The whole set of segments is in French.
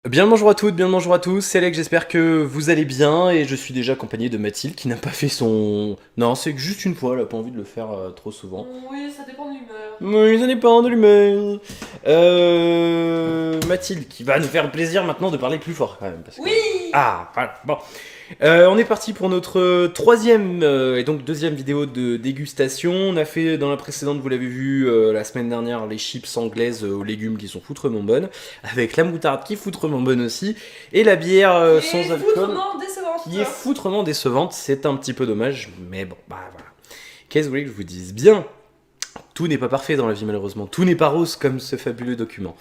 Bien le bonjour à toutes, bien le bonjour à tous, c'est Alex, j'espère que vous allez bien et je suis déjà accompagné de Mathilde qui n'a pas fait son... Non, c'est que juste une fois, elle a pas envie de le faire trop souvent. Oui, ça dépend de l'humeur. Oui, ça dépend de l'humeur. Mathilde qui va nous faire plaisir maintenant de parler plus fort quand même. Parce que... Oui. Ah, voilà, bon. On est parti pour notre troisième et donc deuxième vidéo de dégustation. On a fait dans la précédente, vous l'avez vu la semaine dernière, les chips anglaises aux légumes qui sont foutrement bonnes, avec la moutarde qui est foutrement bonne aussi, et la bière sans alcool Foutrement décevante. qui est foutrement décevante. C'est un petit peu dommage, mais bon, bah voilà. Qu'est-ce que vous voulez que je vous dise? Bien, tout n'est pas parfait dans la vie malheureusement, tout n'est pas rose comme ce fabuleux document.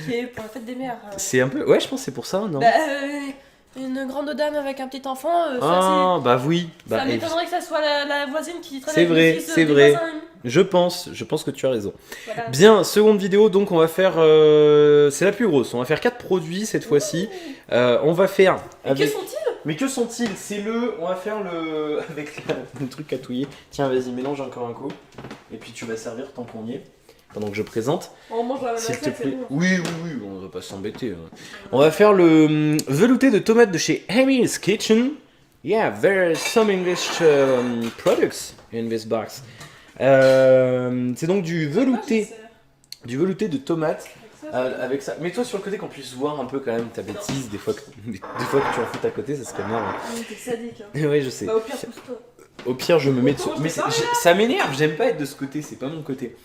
Qui est pour la fête des mères. C'est un peu... Ouais, je pense que c'est pour ça, non? Une grande dame avec un petit enfant, Ah, bah oui. ça Bah, m'étonnerait que ça soit la voisine qui traîne c'est avec vrai, le fils c'est des vrai. voisins. Je pense que tu as raison. Voilà. Bien, seconde vidéo, donc on va faire... c'est la plus grosse, on va faire 4 produits cette fois-ci. On va faire... Et que sont-ils? Mais que sont-ils? C'est le... On va faire le... Avec le truc à touiller. Tiens, vas-y, mélange encore un coup. Et puis tu vas servir tant qu'on y est. Pendant que je présente. On mange la même S'il te assiette, c'est plaît. bon. Oui, on va pas s'embêter. On va faire le velouté de tomates de chez Amy's Kitchen. Yeah, there are some English products in this box. C'est donc du velouté de tomates avec ça. Mets-toi sur le côté qu'on puisse voir un peu quand même ta bêtise des fois que tu en fous à côté, ça serait bien. T'es sadique. Hein. Oui, je sais. Bah, au pire, pousse-toi. Au pire, je me mets dessus. Comment je Mais fais ça, ça m'énerve, j'aime pas être de ce côté, c'est pas mon côté.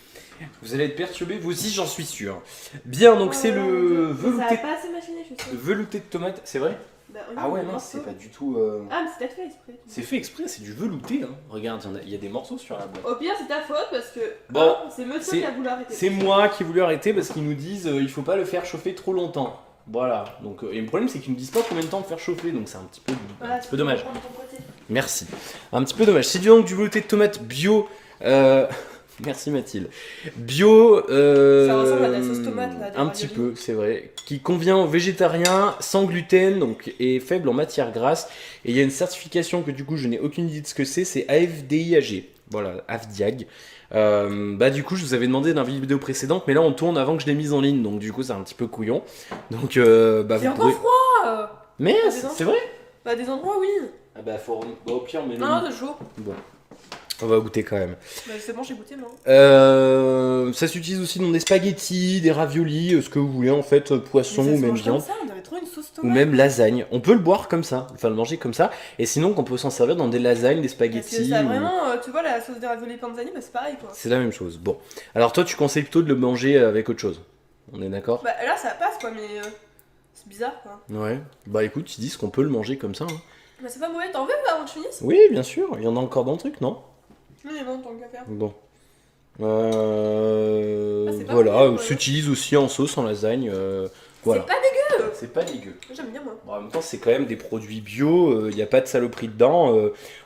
Vous allez être perturbés, vous aussi, j'en suis sûr. Bien, donc c'est le Ça velouté, a pas assez machiné, je suis sûre. velouté de tomates, c'est vrai? Bah, Ah ouais, le non, morceau. c'est pas du tout. Ah, mais c'est peut-être fait exprès. C'est fait exprès, c'est du velouté. Hein. Regarde, il y a des morceaux sur la boîte. Au pire, c'est ta faute parce que. Bon, c'est monsieur c'est- qui a voulu arrêter. C'est moi qui ai voulu arrêter parce qu'ils nous disent il faut pas le faire chauffer trop longtemps. Voilà. Donc, et le problème, c'est qu'ils nous disent pas combien de temps faire chauffer, donc c'est un petit peu dommage. Prendre ton côté. Merci. Un petit peu dommage. C'est donc du velouté de tomates bio. euh, Merci Mathilde. Bio. Ça ressemble à de la sauce tomate, là, des Un petit raviolis. peu, c'est vrai. Qui convient aux végétariens, sans gluten, donc et faible en matière grasse. Et il y a une certification que du coup je n'ai aucune idée de ce que c'est AFDIAG. Voilà, AFDIAG. Bah du coup je vous avais demandé dans la vidéo précédente, mais là on tourne avant que je l'ai mise en ligne, donc du coup c'est un petit peu couillon. Donc bah C'est vous encore pourrez. froid. Mais Ah, c'est vrai. Bah, des endroits, oui. Ah bah faut. Bah, au pire mais Non, c'est chaud. bon. On va goûter quand même. Bah, c'est bon, j'ai goûté, moi. Ça s'utilise aussi dans des spaghettis, des raviolis, ce que vous voulez en fait, poisson Mais ça ou se même mange comme viande. ça, on avait trop une sauce Ou tomate. même lasagne. On peut le boire comme ça, enfin le manger comme ça. Et sinon, qu'on peut s'en servir dans des lasagnes, des Parce que spaghettis. ça a ou- vraiment, tu vois, la sauce des raviolis panzani, bah, c'est pareil, quoi. C'est la même chose. Bon. Alors toi, tu conseilles plutôt de le manger avec autre chose. On est d'accord? Bah, là, ça passe, quoi, mais c'est bizarre, quoi. Ouais. Bah écoute, ils disent qu'on peut le manger comme ça. Hein. Bah, c'est pas mauvais, t'en veux avant que je finisse? Oui, bien sûr. Il y en a encore dans le truc, non? Oui, mais bon, tant qu'à faire. Bon. Ah, c'est pas Voilà, mauvais, ouais. s'utilise aussi en sauce, en lasagne. Voilà. C'est pas dégueu. C'est pas dégueu. J'aime bien, moi. Bon, en même temps, c'est quand même des produits bio, il n'y a pas de saloperie dedans.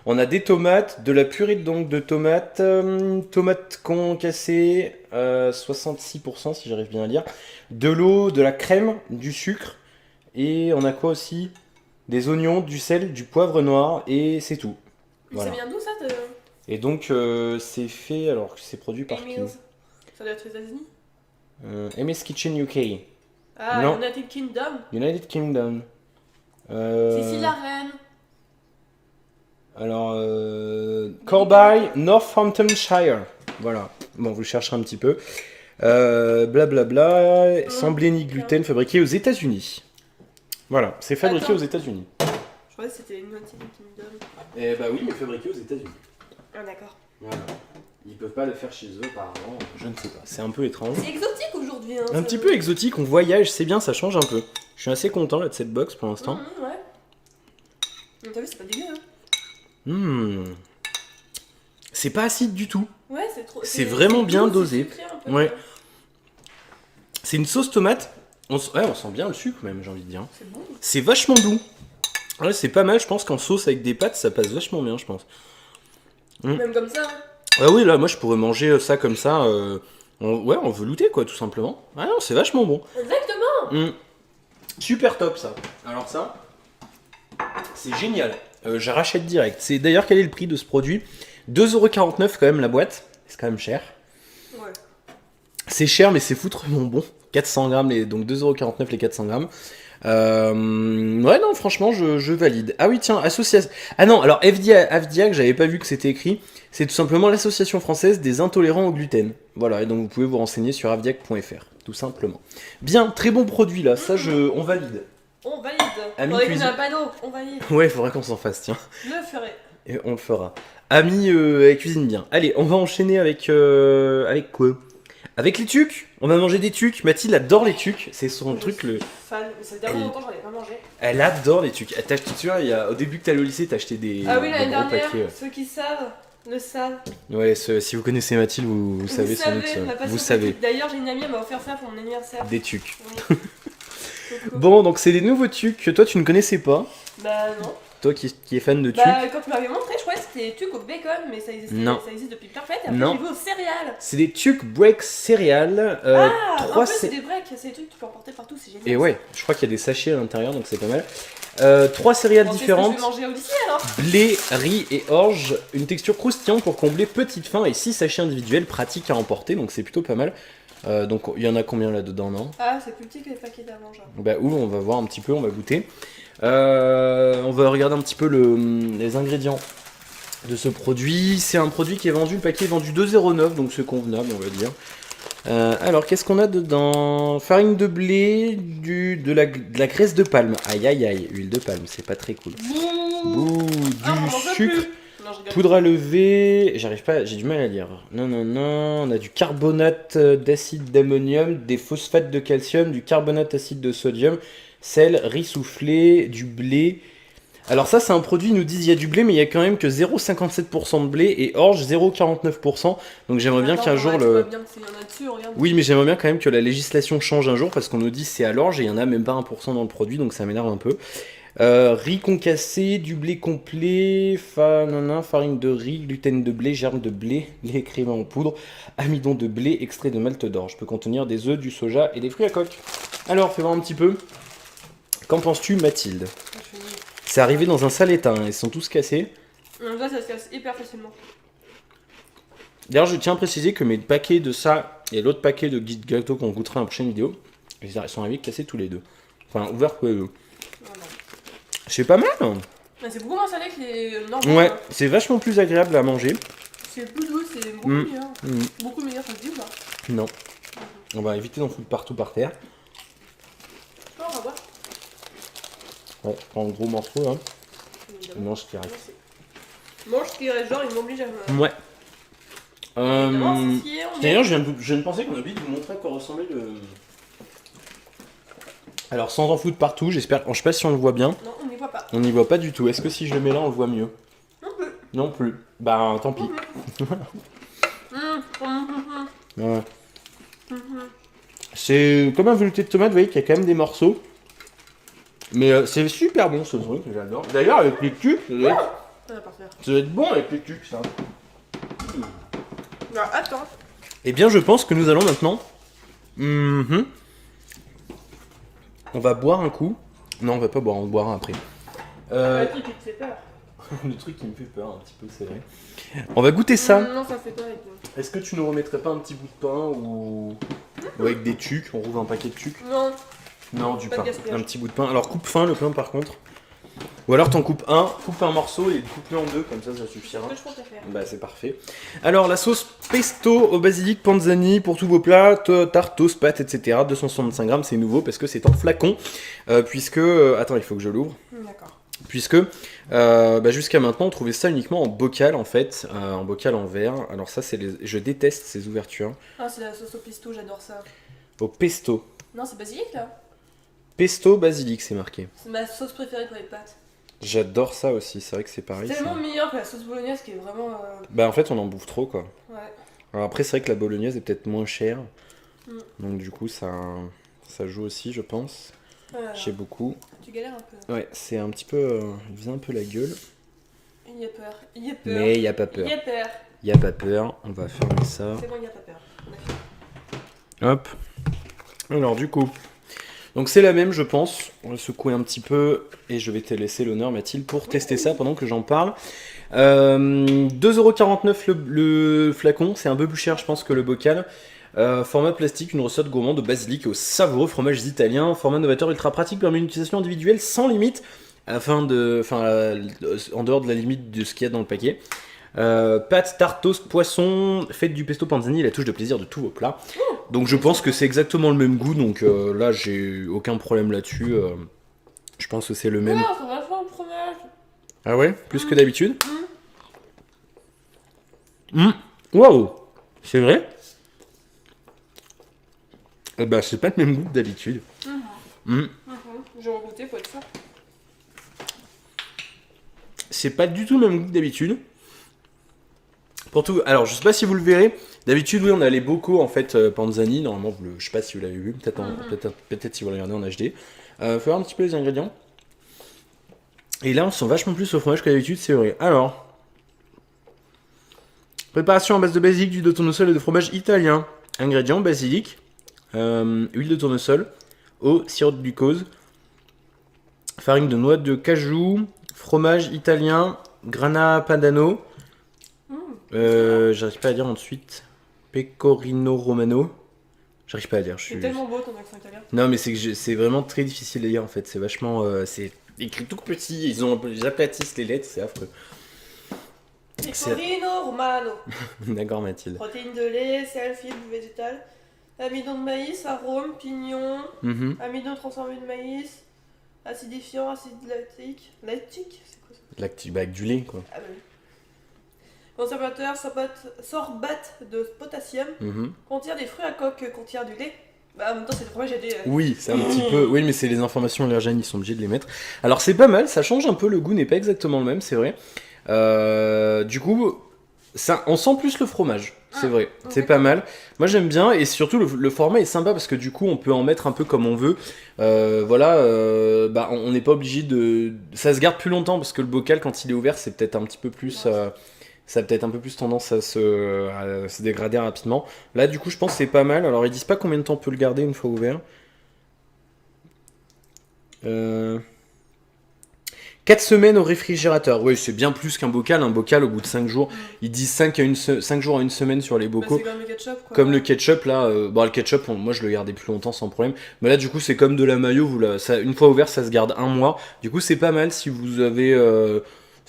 On a des tomates, de la purée donc de tomates, tomates concassées, 66% si j'arrive bien à lire, de l'eau, de la crème, du sucre, et on a quoi aussi? Des oignons, du sel, du poivre noir, et c'est tout. Mais Voilà. ça vient d'où, ça, Et donc, c'est fait, alors c'est produit par qui? Amy's. Ça doit être aux États-Unis. MS Kitchen UK, Ah, Non. United Kingdom. United Kingdom. Sicile la reine. Alors, Corby, Northamptonshire. Voilà. Bon, vous le chercherez un petit peu. Blablabla. Sans blé ni gluten, fabriqué aux États-Unis. Voilà, c'est fabriqué Attends. aux États-Unis. Je croyais que c'était United Kingdom. Eh bah oui, mais fabriqué aux États-Unis. Ah, d'accord. Voilà. Ils peuvent pas le faire chez eux, apparemment. Je ne sais pas. C'est un peu étrange. C'est exotique aujourd'hui, hein. Un petit peu exotique, on voyage, c'est bien, ça change un peu. Je suis assez content là de cette box pour l'instant. Ouais. Mais t'as vu, c'est pas dégueu, hein. C'est pas acide du tout. Ouais, c'est trop. C'est vraiment bien doux, dosé. c'est sucré un peu, Ouais. quoi. C'est une sauce tomate. Ouais, on sent bien le sucre même, j'ai envie de dire. C'est bon. C'est vachement doux. Ouais, c'est pas mal, je pense qu'en sauce avec des pâtes, ça passe vachement bien, je pense. Même comme ça. Hein. Ah oui, là, moi, je pourrais manger ça comme ça, ouais, en velouté, quoi, tout simplement. Ah non, c'est vachement bon. Exactement. Super top, ça. Alors ça, c'est génial. Je rachète direct. C'est d'ailleurs, quel est le prix de ce produit? 2,49€ quand même la boîte. C'est quand même cher. Ouais. C'est cher, mais c'est foutrement bon. 400 grammes, donc 2,49€ les 400 grammes. Ouais, non, franchement, je valide. Ah oui, tiens, association. Ah non, alors FDIAC, j'avais pas vu que c'était écrit. C'est tout simplement l'Association française des intolérants au gluten. Voilà, et donc vous pouvez vous renseigner sur avdiac.fr, tout simplement. Bien, très bon produit là, ça on valide. On valide. Ami Faudrait qu'on ait cuisine. un panneau, on valide. Ouais, il faudra qu'on s'en fasse, tiens. Je le ferai. Et on le fera. Ami cuisine bien. Allez, on va enchaîner avec quoi? Avec les tucs. On va manger des tucs. Mathilde adore les tucs. C'est son Je truc. suis fan, mais ça fait tellement longtemps que j'en ai pas mangé. Elle adore les tucs. Tu vois, au début que t'allais au lycée, t'as acheté des, Ah oui, des l'année gros dernière, paquets. ceux qui savent le savent. Ouais, si vous connaissez Mathilde, vous savez sans doute. ma passion Vous savez. petite. D'ailleurs, j'ai une amie, elle m'a offert ça pour mon anniversaire. Des tucs. Oui. Coucou. Bon, donc c'est des nouveaux tucs que toi tu ne connaissais pas. Bah non. Toi qui es fan de tucs. Bah quand tu m'avais montré, je croyais que c'était des trucs au bacon, mais ça existe, Non. ça existe depuis Perfect. Et après, Non. j'ai vu aux céréales. C'est des tucs break céréales. Ah, trois en plus, cé- c'est des breaks, c'est des trucs que tu peux emporter partout, c'est génial. Et ouais, je crois qu'il y a des sachets à l'intérieur, donc c'est pas mal. 3 céréales Bon, c'est ce que différentes. je vais manger au lycée alors. Blé, riz et orge, une texture croustillante pour combler petite faim et 6 sachets individuels pratiques à emporter, donc c'est plutôt pas mal. Donc il y en a combien là-dedans, non? Ah, c'est plus petit que les paquets d'avant, genre. Bah où on va voir un petit peu, on va goûter. On va regarder un petit peu les ingrédients de ce produit. C'est un produit qui est vendu, le paquet est vendu 2,09, donc c'est convenable on va dire. Alors qu'est-ce qu'on a dedans? Farine de blé, de la graisse de palme. Aïe aïe aïe, huile de palme, c'est pas très cool. Bouh, Ah, on du m'en veut sucre. plus. Non, je rigole. Poudre à lever, j'arrive pas, j'ai du mal à lire. Non, on a du carbonate d'acide d'ammonium, des phosphates de calcium, du carbonate acide de sodium, sel, riz soufflé, du blé. Alors ça c'est un produit, ils nous disent il y a du blé mais il y a quand même que 0,57% de blé et orge 0,49%. Donc j'aimerais bien Attends, qu'un jour ouais, tu le... vois bien que c'est- y en a dessus, regarde. Oui mais j'aimerais bien quand même que la législation change un jour parce qu'on nous dit c'est à l'orge et il y en a même pas 1% dans le produit donc ça m'énerve un peu. Riz concassé, du blé complet, farine de riz, gluten de blé, germe de blé, lait crémé en poudre, amidon de blé, extrait de malt d'orge. Peut contenir des œufs, du soja et des fruits à coque. Alors, fais voir un petit peu. Qu'en penses-tu, Mathilde? Je suis nulle. C'est arrivé dans un sale état, hein, ils sont tous cassés. Donc ça se casse hyper facilement. D'ailleurs, je tiens à préciser que mes paquets de ça et l'autre paquet de guide gâteau qu'on goûtera dans la prochaine vidéo, ils sont arrivés cassés tous les deux. Enfin, ouverts tous les deux. Voilà. C'est pas mal, hein. Mais c'est beaucoup moins salé que les normaux. Ouais, hein. c'est vachement plus agréable à manger. C'est plus doux, c'est beaucoup Mm. meilleur. Mm. Beaucoup meilleur, ça se dit ou pas? Non. On va éviter d'en foutre partout par terre. Non, on va voir. Ouais, je prends un gros morceau, hein. Évidemment. Non, je dirais. Moi, je dirais genre, il m'oblige à me. Ouais. Évidemment, c'est scié, on D'ailleurs, je viens de penser qu'on a oublié de vous montrer à quoi ressemblait le. Alors, sans en foutre partout, j'espère. Je sais pas si on le voit bien. Non, on n'y voit pas. On n'y voit pas du tout. Est-ce que si je le mets là, on le voit mieux? Non plus. Non plus. Bah, tant pis. Ouais. C'est comme un velouté de tomate, vous voyez qu'il y a quand même des morceaux. Mais c'est super bon ce truc, j'adore. D'ailleurs, avec les cubes, Ça va partir. ça doit être bon avec les cubes, ça. Alors, attends. Eh bien, je pense que nous allons maintenant. On va boire un coup. Non, on va pas boire, on boira après. Le truc qui te fait peur. Le truc qui me fait peur un petit peu, c'est vrai. On va goûter ça. Non, ça fait peur avec nous. Est-ce que tu nous remettrais pas un petit bout de pain ou avec des tucs? On rouvre un paquet de tucs. Non. Non, du Pas de pain. gaspillage. Un petit bout de pain. Alors coupe fin le pain par contre. Ou alors t'en coupe un morceau et coupe-le en deux, comme ça suffira. Ce que je compte faire. Bah c'est parfait. Alors la sauce pesto au basilic panzani pour tous vos plats, tarte, toast, pâtes, etc. 265 grammes, c'est nouveau parce que c'est en flacon. Puisque... attends, il faut que je l'ouvre. D'accord. Puisque jusqu'à maintenant on trouvait ça uniquement en bocal en fait, en bocal en verre. Alors ça je déteste ces ouvertures. Ah, c'est la sauce au pesto, j'adore ça. Au pesto. Non, c'est basilic là. Pesto basilic c'est marqué. C'est ma sauce préférée pour les pâtes. J'adore ça aussi, c'est vrai que c'est pareil. C'est tellement ça. meilleur que la sauce bolognaise qui est vraiment. Bah en fait on en bouffe trop quoi. Ouais. Alors après c'est vrai que la bolognaise est peut-être moins chère. Mm. Donc du coup ça joue aussi je pense. Voilà. Chez beaucoup. Tu galères un peu. Ouais c'est un petit peu... il faisait un peu la gueule. Il y a peur. Il y a peur. Mais il n'y a pas peur. Il y a peur. Il n'y a pas peur. On va fermer ça. C'est bon, il y a pas peur. On a fini. Hop. Alors du coup. Donc c'est la même je pense. On va secouer un petit peu. Et je vais te laisser l'honneur Mathilde pour tester ça pendant que j'en parle. 2,49€ le flacon. C'est un peu plus cher je pense que le bocal. Format plastique, une recette gourmande de basilic aux savoureux fromages italiens. Format novateur ultra pratique permet une utilisation individuelle sans limite, en dehors de la limite de ce qu'il y a dans le paquet. Pâtes, tarte, toast, poisson, faites du pesto panzani, la touche de plaisir de tous vos plats. Donc je pense que c'est exactement le même goût, donc là j'ai aucun problème là-dessus. Je pense que c'est le même. Ouais, ça va faire le fromage. Ah ouais? Plus que d'habitude? Waouh! C'est vrai? Eh ben, c'est pas le même goût que d'habitude. J'ai goûté, faut être sûr. C'est pas du tout le même goût que d'habitude. Pour tout, alors je sais pas si vous le verrez. D'habitude, oui, on a les bocaux en fait panzani. Normalement, je sais pas si vous l'avez vu. Peut-être si vous le regardez en HD. Faut voir un petit peu les ingrédients. Et là, on sent vachement plus au fromage que d'habitude, c'est vrai. Alors, préparation à base de basilic, d'huile de tournesol et de fromage italien. Ingrédients basilic, huile de tournesol, eau, sirop de glucose, farine de noix de cajou, fromage italien, grana padano. J'arrive pas à dire ensuite. Pecorino Romano. J'arrive pas à dire. C'est tellement beau ton accent italien. Non, mais c'est vraiment très difficile à lire en fait. C'est vachement. C'est écrit tout petit. Ils aplatissent les lettres, c'est affreux. Pecorino Romano. D'accord, Mathilde. Protéines de lait, sel, fibres végétales, amidon de maïs, arôme, pignon, amidon transformé de maïs, acidifiant, acide lactique. Lactique? C'est quoi ça? Lactique, bah avec du lait quoi. Ah bah oui. Conservateur, sorbate de potassium, contient des fruits à coque, contient du lait. Bah en même temps c'est le fromage AD. Oui, c'est un petit peu. Oui, mais c'est les informations allergènes, ils sont obligés de les mettre. Alors c'est pas mal, ça change un peu, le goût n'est pas exactement le même, c'est vrai. Du coup, ça, on sent plus le fromage, c'est vrai, c'est pas mal. Moi j'aime bien, et surtout le format est sympa parce que du coup on peut en mettre un peu comme on veut. Bah, on n'est pas obligé de. Ça se garde plus longtemps parce que le bocal, quand il est ouvert, c'est peut-être un petit peu plus. Ça a peut-être un peu plus tendance à se dégrader rapidement. Là, du coup, je pense que c'est pas mal. Alors, ils disent pas combien de temps on peut le garder une fois ouvert. 4 semaines au réfrigérateur. Oui, c'est bien plus qu'un bocal. Un bocal, au bout de 5 jours, ils disent 5 jours à une semaine sur les bocaux. Bah, c'est comme le ketchup, quoi. Comme le ketchup, là. Le ketchup, moi, je le gardais plus longtemps sans problème. Mais là, du coup, c'est comme de la mayo. Une fois ouvert, ça se garde un mois. Du coup, c'est pas mal si vous avez...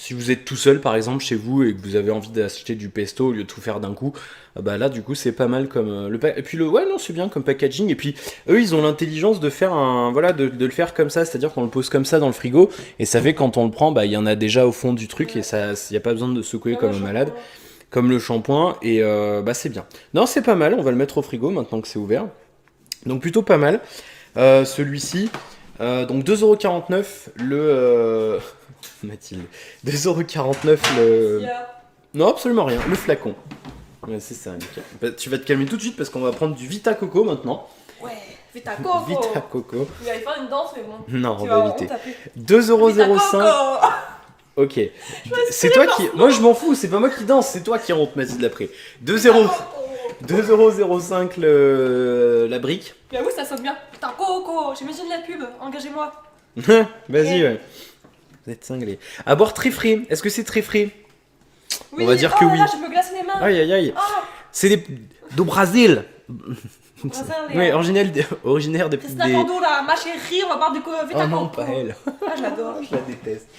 Si vous êtes tout seul par exemple chez vous et que vous avez envie d'acheter du pesto au lieu de tout faire d'un coup, bah là du coup c'est pas mal comme et puis ouais non c'est bien comme packaging, et puis eux ils ont l'intelligence de faire de le faire comme ça, c'est-à-dire qu'on le pose comme ça dans le frigo et ça fait quand on le prend, bah il y en a déjà au fond du truc et ça y a pas besoin de secouer comme un malade, comme le shampoing, et bah c'est bien. Non, c'est pas mal, on va le mettre au frigo maintenant que c'est ouvert. Donc plutôt pas mal. Celui-ci donc 2,49€ le Mathilde. 2,49€ le... Non, absolument rien. Le flacon. Ouais, c'est ça, nickel. Bah, tu vas te calmer tout de suite parce qu'on va prendre du Vita Coco maintenant. Ouais, Vita Coco. Vita Coco. Il allait faire une danse, mais bon. Non, on va éviter. 2,05€. Ok. C'est toi qui... Moi, je m'en fous, c'est pas moi qui danse, c'est toi qui rentre, Mathilde, après. 2,05€ la brique. Mais oui, ça sonne bien. Vita Coco, j'imagine la pub, engagez-moi. Vas-y, ouais. Vous êtes cinglés. À boire très frais. Est-ce que c'est très frais? Oui. On va dire que oui. Là, je me glace les mains. Aïe aïe aïe. Oh. C'est do Brasil. Oui, originaire des... C'est là, ma chérie, on va boire du Vita Coco. Oh non, pas elle. Ah, je l'adore. Je la déteste.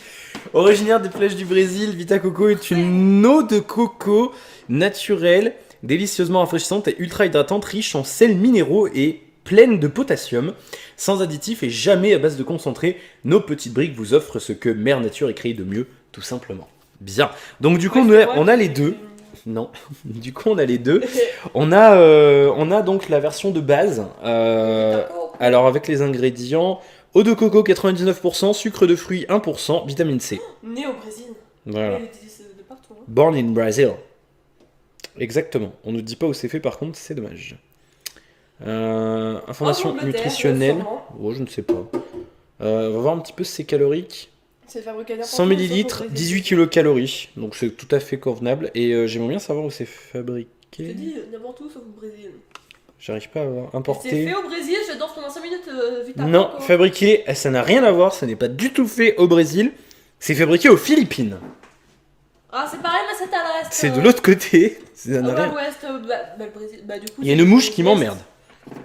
Originaire des plages du Brésil, Vita Coco est une eau de coco naturelle, délicieusement rafraîchissante et ultra hydratante, riche en sels minéraux et pleine de potassium, sans additifs et jamais à base de concentré. Nos petites briques vous offrent ce que Mère Nature a créé de mieux, tout simplement. Bien. Donc du coup, on a les deux. Non. Du coup, on a les deux. On a donc la version de base. Alors avec les ingrédients: eau de coco 99%, sucre de fruits 1%, vitamine C. Né au Brésil. Voilà. Elle utilise de partout. Hein. Born in Brazil. Exactement. On ne dit pas où c'est fait par contre, c'est dommage. Information nutritionnelle. Oh, je ne sais pas. On va voir un petit peu ses caloriques. C'est fabriqué 100 ml, 18 kcal. Donc c'est tout à fait convenable. Et j'aimerais bien savoir où c'est fabriqué. Je dit n'importe où sauf au Brésil. J'arrive pas à voir. Importé. C'est fait au Brésil, je danse pendant 5 minutes Vita Non, Coco. fabriqué, ça n'a rien à voir, ça n'est pas du tout fait au Brésil. C'est fabriqué aux Philippines. Ah, c'est pareil, mais c'est à l'est. C'est de l'autre côté. Ça n'a Bah, rien. ouest, le Brésil. Bah, du coup. Il y a une mouche qui m'emmerde.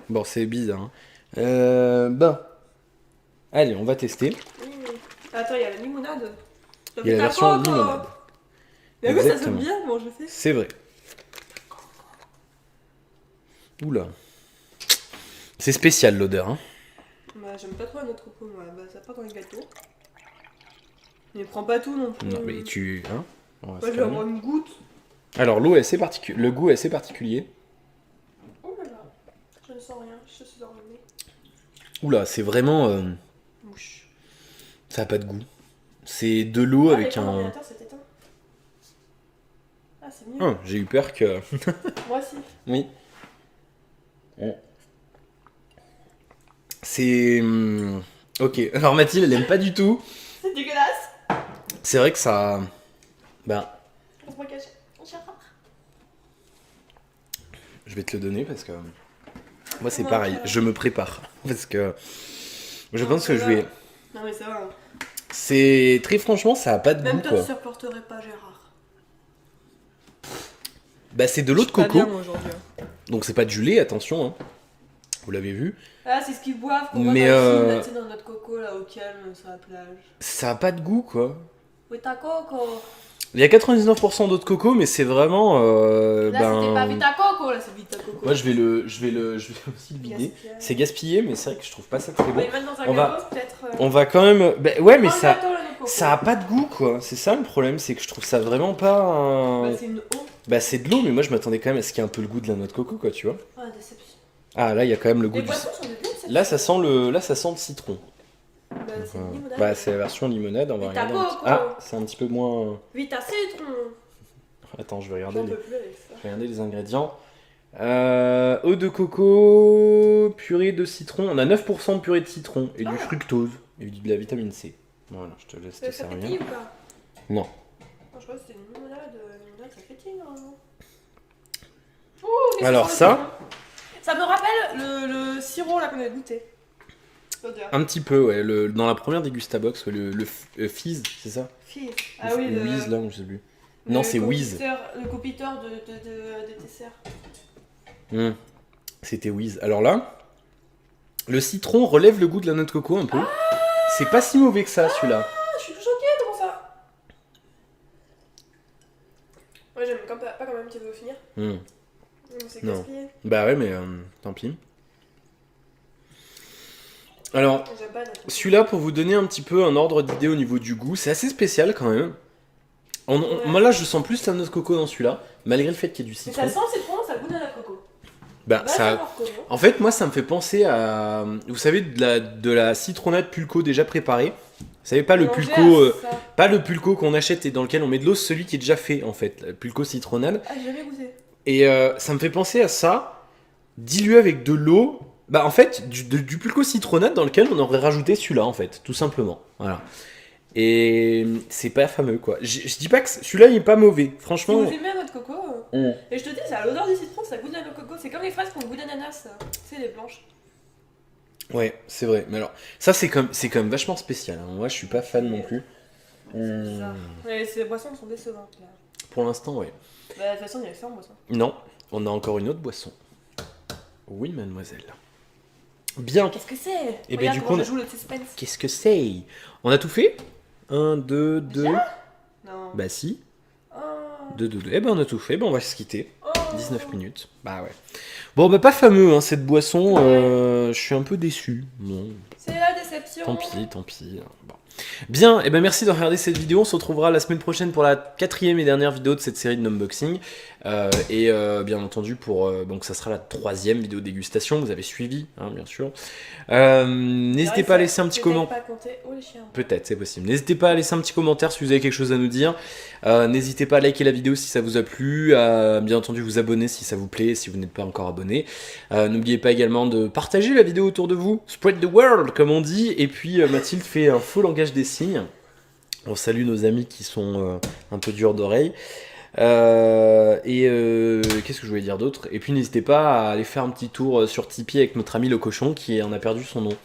Bon, c'est bizarre. Hein. Ben. Allez, on va tester. Attends, il y a la limonade. Il y a la version limonade. Mais oui, ça sonne Exactement. bien, comment je fais. C'est vrai. Oula. C'est spécial l'odeur. Hein. Bah, j'aime pas trop la noix de coco, moi. Bah, ça part dans les gâteaux. Mais prends pas tout non plus. Non, mais tu. Hein Moi, je vais avoir une goutte. Alors, l'eau est assez particulier. Le goût est assez particulier. Oh là là. Je ne sens rien, je suis enrhumée. Oula, c'est vraiment. Mouche. Ça a pas de goût. C'est de l'eau avec un. L'ordinateur s'est éteint. Ah, c'est mieux. Ah, j'ai eu peur que. Moi aussi. Oui. C'est. Ok. Alors Mathilde, elle aime pas du tout. C'est dégueulasse. C'est vrai que ça. Ben, Laisse-moi cacher. je vais te le donner parce que. Moi, c'est Comment pareil. faire Je me prépare. Parce que. Je Non, pense que ça je va. vais. Non, mais ça va. Hein. C'est. Très franchement, ça a pas de Même goût toi, quoi. tu supporterais pas Gérard. Bah, c'est de l'eau de Je suis pas coco. bien, moi, aujourd'hui. Donc, c'est pas du lait, attention. Hein. Vous l'avez vu. Ah, c'est ce qu'ils boivent qu'on Mais, voit dans le film, là, tu sais, dans notre coco, là, au calme, sur la plage. Ça a pas de goût quoi. Vita Coco. Il y a 99% d'eau de coco, mais c'est vraiment. Là, c'était pas Vita Coco, là, c'est Vita Coco. Moi, je vais aussi le vider. Gaspillage. C'est gaspillé, mais c'est vrai que je trouve pas ça très On bon. va les mettre dans un On va- gâteau, peut-être. On va quand même. Bah, ouais, mais Un ça. gâteau, là, de coco. Ça a pas de goût quoi. C'est ça le problème, c'est que je trouve ça vraiment pas. Bah, c'est une eau. Bah, c'est de l'eau, mais moi je m'attendais quand même à ce qu'il y ait un peu le goût de la noix de coco quoi, tu vois. Ah, déception. Ah, là, il y a quand même le goût Les du. boissons sont de déception. Là, ça sent le citron. Bah, c'est une limonade. Bah, c'est la version limonade. On va Vita regarder. Coco. Ah, c'est un petit peu moins. Vita Citron. Attends, je vais J'en regarder. peux plus avec ça. Je vais regarder les ingrédients. Eau de coco, purée de citron. On a 9% de purée de citron et du fructose et de la vitamine C. Voilà, je te laisse te Ça pétille servir. ou pas? Non. Non, je crois que c'était une limonade. Limonade, ça pétille normalement. Ouh, mais Alors, c'est ça trop bon. Ça me rappelle le sirop là qu'on a goûté. L'odeur. Un petit peu, ouais. Dans la première dégustabox, ouais, le Fizz, c'est ça Fizz. Ah oui, Ou Whiz, là, je sais plus. Non, c'est Whiz. Le copiteur de dessert. C'était Whiz. Alors là, le citron relève le goût de la noix de coco un peu. C'est pas si mauvais que ça, celui-là. Ah, je suis tout choquée, comment ça? Ouais, j'aime pas quand même, tu veux finir? C'est Non. gaspillé. Bah ouais, mais tant pis. Alors, J'aime pas notre celui-là, pour vous donner un petit peu un ordre d'idée au niveau du goût, c'est assez spécial quand même. Moi là, je sens plus la noix de coco dans celui-là, malgré le fait qu'il y ait du Mais citron. ça sent le citron, ça goûte de la coco. Bah, Va ça... savoir comment. En fait, moi, ça me fait penser à, vous savez, de la citronnade pulco déjà préparée. Vous savez pas le Mélanger pulco, à ça. pas le pulco qu'on achète et dans lequel on met de l'eau, celui qui est déjà fait en fait, le pulco citronnade. Ah, j'ai jamais goûté. Et ça me fait penser à ça, dilué avec de l'eau. Bah en fait, du pulco citronnade dans lequel on aurait rajouté celui-là en fait, tout simplement. Voilà. Et c'est pas fameux quoi. Je dis pas que celui-là il est pas mauvais, Si franchement. vous aimez votre coco, et je te dis, ça a l'odeur du citron, ça goûte de la coco. C'est comme les fraises qui ont le goût d'ananas, tu sais, les blanches. Ouais, c'est vrai. Mais alors, ça c'est quand même vachement spécial. Hein. Moi, je suis pas fan non plus. C'est ça. Mais ces boissons sont décevantes là. Pour l'instant, ouais. Bah, de toute façon, il y a que ça en boisson. Non, on a encore une autre boisson. Oui, mademoiselle. Bien. Qu'est-ce que c'est? Et ben Regarde du coup, comment on a- je joue le suspense. Qu'est-ce que c'est? On a tout fait? 1, 2, 2. Non. Bah si. Oh. 2, 2, 2. Eh ben on a tout fait. Ben on va se quitter. Oh. 19 minutes. Bah ouais. Bon, bah pas fameux hein, cette boisson. Je suis un peu déçu. Bon, C'est la déception. tant pis, tant pis. Bon. Bien, et ben merci de regarder cette vidéo. On se retrouvera la semaine prochaine pour la 4e et dernière vidéo de cette série de unboxing. Bien entendu, donc ça sera la 3e vidéo dégustation. Vous avez suivi, hein, bien sûr. N'hésitez pas à laisser un petit commentaire. Pas compter. Oh les chiens. Peut-être, c'est possible. N'hésitez pas à laisser un petit commentaire si vous avez quelque chose à nous dire. N'hésitez pas à liker la vidéo si ça vous a plu, à bien entendu vous abonner si ça vous plaît, si vous n'êtes pas encore abonné. N'oubliez pas également de partager la vidéo autour de vous. Spread the world, comme on dit. Et puis Mathilde fait un faux langage des signes. On salue nos amis qui sont un peu durs d'oreille. Qu'est-ce que je voulais dire d'autre? Et puis n'hésitez pas à aller faire un petit tour sur Tipeee avec notre ami le cochon qui en a perdu son nom.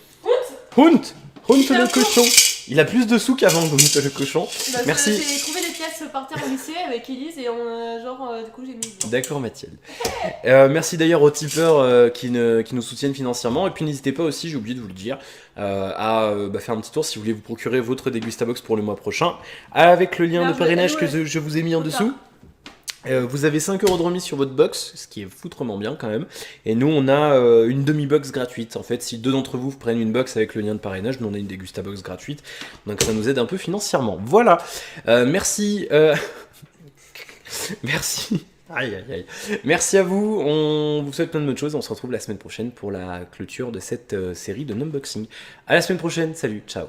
Hunt le cochon. Il a plus de sous qu'avant, Hunt le cochon. Bah, Merci. J'ai trouvé des pièces par terre au lycée avec Elise et du coup j'ai mis. D'accord Mathilde. Merci d'ailleurs aux tipeurs qui nous soutiennent financièrement. Et puis n'hésitez pas aussi, j'ai oublié de vous le dire, à faire un petit tour si vous voulez vous procurer votre Degustabox pour le mois prochain. Avec le lien de parrainage que je vous ai mis en dessous. Vous avez 5 € de remise sur votre box, ce qui est foutrement bien quand même. Et nous, on a une demi-box gratuite. En fait, si 2 d'entre vous prennent une box avec le lien de parrainage, nous on a une Degustabox gratuite. Donc ça nous aide un peu financièrement. Voilà. Merci. Merci. Aïe aïe aïe. Merci à vous. On vous souhaite plein de bonnes choses. On se retrouve la semaine prochaine pour la clôture de cette série de unboxing. À la semaine prochaine. Salut. Ciao.